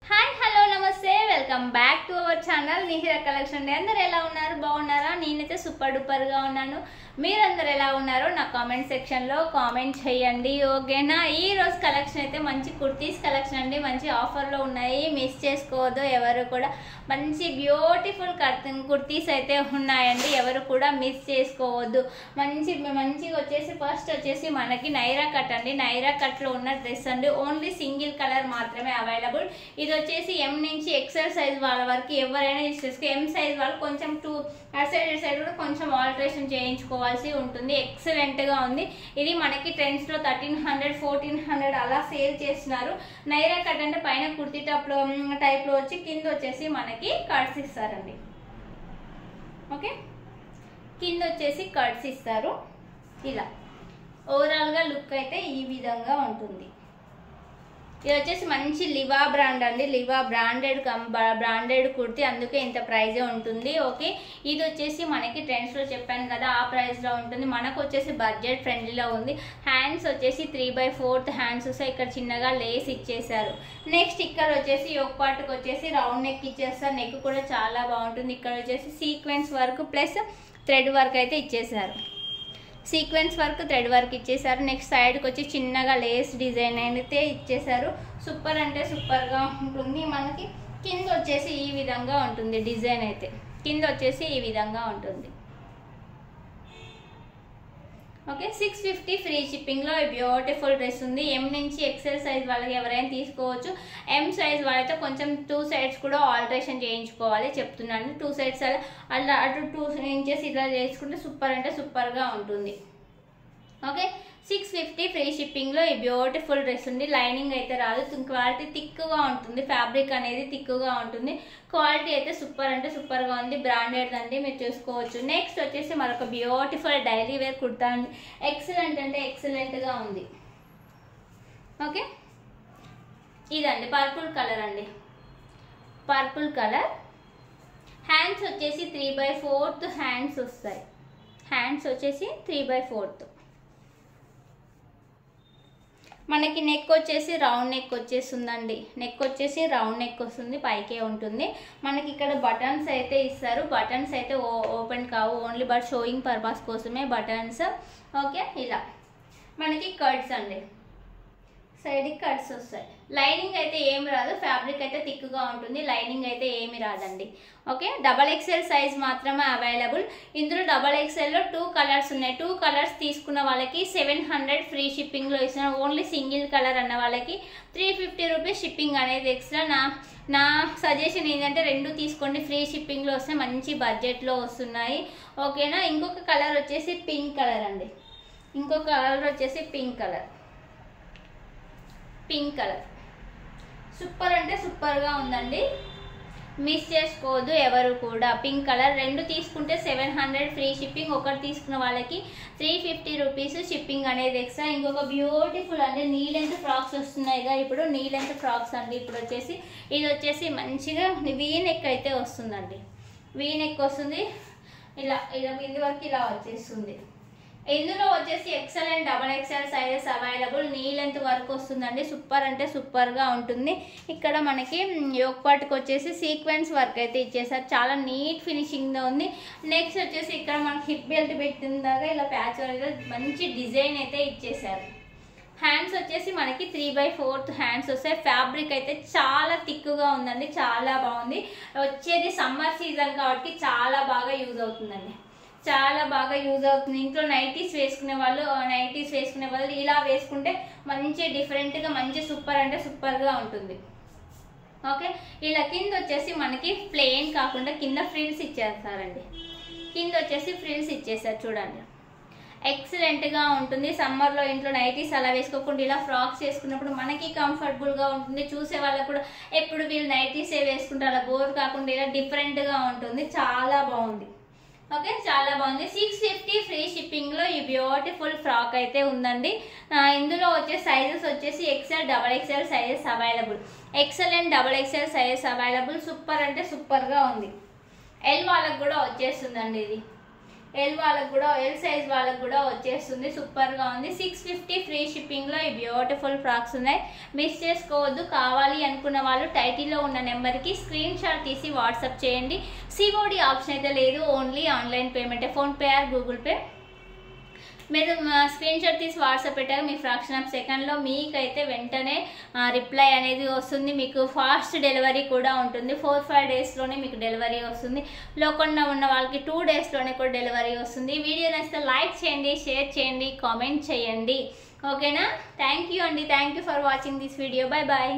Hi hello నమస్తే welcome back to our channel Nihira collection. అందరు ఎలా ఉన్నారు? బాగున్నారా? నేనైతే సూపర్ డూపర్ గా ఉన్నాను. మీరందరూ ఎలా ఉన్నారో నా కామెంట్ సెక్షన్ లో కామెంట్ చేయండి, ఓకేనా? ఈ రోజు కలెక్షన్ అయితే మంచి కుర్తీస్ కలెక్షన్ అండి. మంచి ఆఫర్ లో ఉన్నాయి, మిస్ చేసుకోవద్దు ఎవరు కూడా. మంచి బ్యూటిఫుల్ కుర్తీస్ అయితే ఉన్నాయండి, ఎవరు కూడా మిస్ చేసుకోవద్దు. మంచిగా వచ్చేసి ఫస్ట్ వచ్చేసి మనకి నైరా కట్ అండి. నైరా కట్ లో ఉన్న డ్రెస్ అండి. ఓన్లీ సింగిల్ కలర్ మాత్రమే అవైలబుల్. ఇది వచ్చేసి ఎం నుంచి ఎక్సెల్ సైజ్ వాళ్ళ వరకు ఎవరైనా యూస్ చేసుకో. ఎం సైజ్ వాళ్ళు కొంచెం సైడ్ కూడా కొంచెం ఆల్టరేషన్ చేయించుకోవాల్సి ఉంటుంది. ఎక్సలెంట్ గా ఉంది. ఇది మనకి ట్రెండ్స్ లో 1300 1400 అలా సేల్ చేస్తున్నారు. నైరా కట్ అంటే పైన కుర్తీ టాప్ లో టైప్ లో వచ్చి కింద వచ్చేసి మనకి కట్స్ ఇస్తారండి. ఓకే, కింద వచ్చేసి కట్స్ ఇస్తారు. ఇలా ఓవరాల్ గా లుక్ అయితే ఈ విధంగా ఉంటుంది. ఇది వచ్చేసి మంచి లివా బ్రాండ్ అండి. లివా బ్రాండెడ్ కుర్తీ, అందుకే ఇంత ప్రైజే ఉంటుంది. ఓకే, ఇది వచ్చేసి మనకి ట్రెండ్స్ లో చెప్పాను కదా, ఆ ప్రైస్ లో ఉంటుంది. మనకు వచ్చేసి బడ్జెట్ ఫ్రెండ్లీలో ఉంది. హ్యాండ్స్ వచ్చేసి 3/4 హ్యాండ్స్ వస్తాయి. ఇక్కడ చిన్నగా లేస్ ఇచ్చేసారు. నెక్స్ట్ ఇక్కడ వచ్చేసి యోక్ పార్ట్కి వచ్చేసి రౌండ్ నెక్ ఇచ్చేస్తారు. నెక్ కూడా చాలా బాగుంటుంది. ఇక్కడ వచ్చేసి sequence work plus thread work అయితే ఇచ్చేసారు. సీక్వెన్స్ వర్క్ థ్రెడ్ వర్క్ ఇచ్చేసారు. నెక్స్ట్ సైడ్కి వచ్చి చిన్నగా లేస్ డిజైన్ అయితే ఇచ్చేసారు. సూపర్ అంటే సూపర్గా ఉంటుంది. మనకి కింద వచ్చేసి ఈ విధంగా ఉంటుంది. డిజైన్ అయితే కింద వచ్చేసి ఈ విధంగా ఉంటుంది. ఓకే, 650 ఫ్రీ షిప్పింగ్లో బ్యూటిఫుల్ డ్రెస్ ఉంది. ఎం నుంచి ఎక్సెల్ సైజ్ వాళ్ళకి ఎవరైనా తీసుకోవచ్చు. ఎం సైజ్ వాళ్ళతో కొంచెం 2 సైడ్స్ కూడా ఆల్టరేషన్ చేయించుకోవాలి చెప్తున్నాను. 2 సైడ్స్ అలా అటు 2 ఇంచెస్ ఇలా చేసుకుంటే సూపర్ అంటే సూపర్గా ఉంటుంది. ఓకే, 650 ఫ్రీ షిప్పింగ్లో ఈ బ్యూటిఫుల్ డ్రెస్ ఉంది. లైనింగ్ అయితే రాదు, క్వాలిటీ థిక్గా ఉంటుంది. ఫ్యాబ్రిక్ అనేది థిక్గా ఉంటుంది. క్వాలిటీ అయితే సూపర్ అంటే సూపర్గా ఉంది. బ్రాండెడ్ అండి, మీరు చూసుకోవచ్చు. నెక్స్ట్ వచ్చేసి మరొక బ్యూటిఫుల్ డైలీ వేర్ కుర్తా అండి. ఎక్సలెంట్ అంటే ఎక్సలెంట్గా ఉంది. ఓకే, ఇదండి పర్పుల్ కలర్ అండి. Purple colour. హ్యాండ్స్ వచ్చేసి 3/4 హ్యాండ్స్ వస్తాయి. హ్యాండ్స్ వచ్చేసి 3/4. మనకి నెక్ వచ్చేసి రౌండ్ నెక్ వచ్చేస్తుందండి. నెక్ వచ్చేసి రౌండ్ నెక్ వస్తుంది, పైకే ఉంటుంది. మనకి ఇక్కడ బటన్స్ అయితే ఇస్తారు. బటన్స్ అయితే ఓపెన్ కావు, ఓన్లీ బట్ షోయింగ్ పర్పస్ కోసమే బటన్స్. ఓకే, ఇలా మనకి కట్స్ అండి, సైడ్కి కట్స్ వస్తాయి. లైనింగ్ అయితే ఏమి రాదు, ఫ్యాబ్రిక్ అయితే థిక్గా ఉంటుంది. లైనింగ్ అయితే ఏమి రాదండి. ఓకే, XXL సైజ్ మాత్రమే అవైలబుల్. ఇందులో XXLలో 2 కలర్స్ ఉన్నాయి. 2 కలర్స్ తీసుకున్న వాళ్ళకి 700 ఫ్రీ షిప్పింగ్లో ఇస్తున్నారు. ఓన్లీ సింగిల్ కలర్ అన్న వాళ్ళకి 350 రూపీస్ షిప్పింగ్ అనేది ఎక్స్ట్రా. నా సజెషన్ ఏంటంటే 2 తీసుకోండి, ఫ్రీ షిప్పింగ్లో వస్తే మంచి బడ్జెట్లో వస్తున్నాయి. ఓకేనా? ఇంకొక కలర్ వచ్చేసి పింక్ కలర్ అండి. ఇంకొక కలర్ వచ్చేసి pink colour. Pink colour super అంటే సూపర్గా ఉందండి, మిస్ చేసుకోవద్దు ఎవరు కూడా. పింక్ కలర్ 2 తీసుకుంటే 700 ఫ్రీ షిప్పింగ్. ఒకటి తీసుకున్న వాళ్ళకి 350 రూపీస్ షిప్పింగ్ అనేది ఎక్స్ట్రా. ఇంకొక బ్యూటిఫుల్ అండి నీ లెంత్ ఫ్రాక్స్ వస్తున్నాయిగా ఇప్పుడు. నీ లెంత్ ఫ్రాక్స్ అండి. ఇప్పుడు వచ్చేసి ఇది వచ్చేసి మంచిగా వీ నెక్ అయితే వస్తుందండి. వీ నెక్ వస్తుంది. ఇలా కింది వరకు ఇలా వచ్చేస్తుంది. ఇందులో వచ్చేసి XL and XXL sizes available. Knee length work వస్తుందండి. సూపర్ అంటే సూపర్గా ఉంటుంది. ఇక్కడ మనకి యోక్ పార్ట్కి వచ్చేసి సీక్వెన్స్ వర్క్ అయితే ఇచ్చేసారు. చాలా నీట్ ఫినిషింగ్లో ఉంది. నెక్స్ట్ వచ్చేసి ఇక్కడ మనకి హిప్ బెల్ట్ పెట్టిందాగా ఇలా ప్యాచ్ వర్క్ మంచి డిజైన్ అయితే ఇచ్చేసారు. హ్యాండ్స్ వచ్చేసి మనకి 3/4 హ్యాండ్స్ వస్తాయి. ఫ్యాబ్రిక్ అయితే చాలా థిక్గా ఉందండి, చాలా బాగుంది. వచ్చేది సమ్మర్ సీజన్ కాబట్టి చాలా బాగా యూజ్ అవుతుందండి, చాలా బాగా యూజ్ అవుతుంది. ఇంట్లో నైటీస్ వేసుకునే వాళ్ళు ఇలా వేసుకుంటే మంచి డిఫరెంట్గా మంచి సూపర్ అంటే సూపర్గా ఉంటుంది. ఓకే, ఇలా కింద వచ్చేసి మనకి ప్లెయిన్ కాకుండా కింద ఫ్రిల్స్ ఇచ్చేస్తారండి. కింద వచ్చేసి ఫ్రిల్స్ ఇచ్చేసారు చూడండి. ఎక్సలెంట్గా ఉంటుంది. సమ్మర్లో ఇంట్లో నైటీస్ అలా వేసుకోకుండా ఇలా ఫ్రాక్స్ వేసుకున్నప్పుడు మనకి కంఫర్టబుల్గా ఉంటుంది. చూసే వాళ్ళకు కూడా ఎప్పుడు వీళ్ళు నైటీసే వేసుకుంటారు, అలా బోర్ కాకుండా ఇలా డిఫరెంట్గా ఉంటుంది. చాలా బాగుంది. ఓకే, చాలా బాగుంది. 650 ఫ్రీ షిప్పింగ్లో ఈ బ్యూటిఫుల్ ఫ్రాక్ అయితే ఉందండి. ఇందులో వచ్చే సైజెస్ వచ్చేసి XL XXL sizes available. XL and XXL sizes available. Super అంటే సూపర్గా ఉంది. ఎల్ వాళ్ళకి కూడా వచ్చేస్తుందండి. ఇది ఎల్ వాళ్ళకి కూడా, ఎల్ సైజ్ వాళ్ళకి కూడా వచ్చేస్తుంది. సూపర్గా ఉంది. 650 ఫ్రీ షిప్పింగ్లో ఈ బ్యూటిఫుల్ ఫ్రాక్స్ ఉన్నాయి. మిస్ చేసుకోవద్దు. కావాలి అనుకున్న వాళ్ళు టైటిల్లో ఉన్న నెంబర్కి స్క్రీన్ షాట్ తీసి వాట్సాప్ చేయండి. సిఓడి ఆప్షన్ అయితే లేదు, ఓన్లీ ఆన్లైన్ పేమెంటే, ఫోన్పే ఆర్ గూగుల్ పే. మీరు స్క్రీన్ షాట్ తీసి వాట్సాప్ పెట్టాక మీ ఫ్రాక్షన్ ఆఫ్ సెకండ్లో మీకైతే వెంటనే రిప్లై అనేది వస్తుంది. మీకు ఫాస్ట్ డెలివరీ కూడా ఉంటుంది. 4-5 డేస్లోనే మీకు డెలివరీ వస్తుంది. లోకల్గా ఉన్న వాళ్ళకి 2 డేస్లోనే కూడా డెలివరీ వస్తుంది. వీడియో నచ్చితే లైక్ చేయండి, షేర్ చేయండి, కామెంట్ చేయండి. ఓకేనా? థ్యాంక్ యూ అండి. Thank you for watching this video. Bye bye.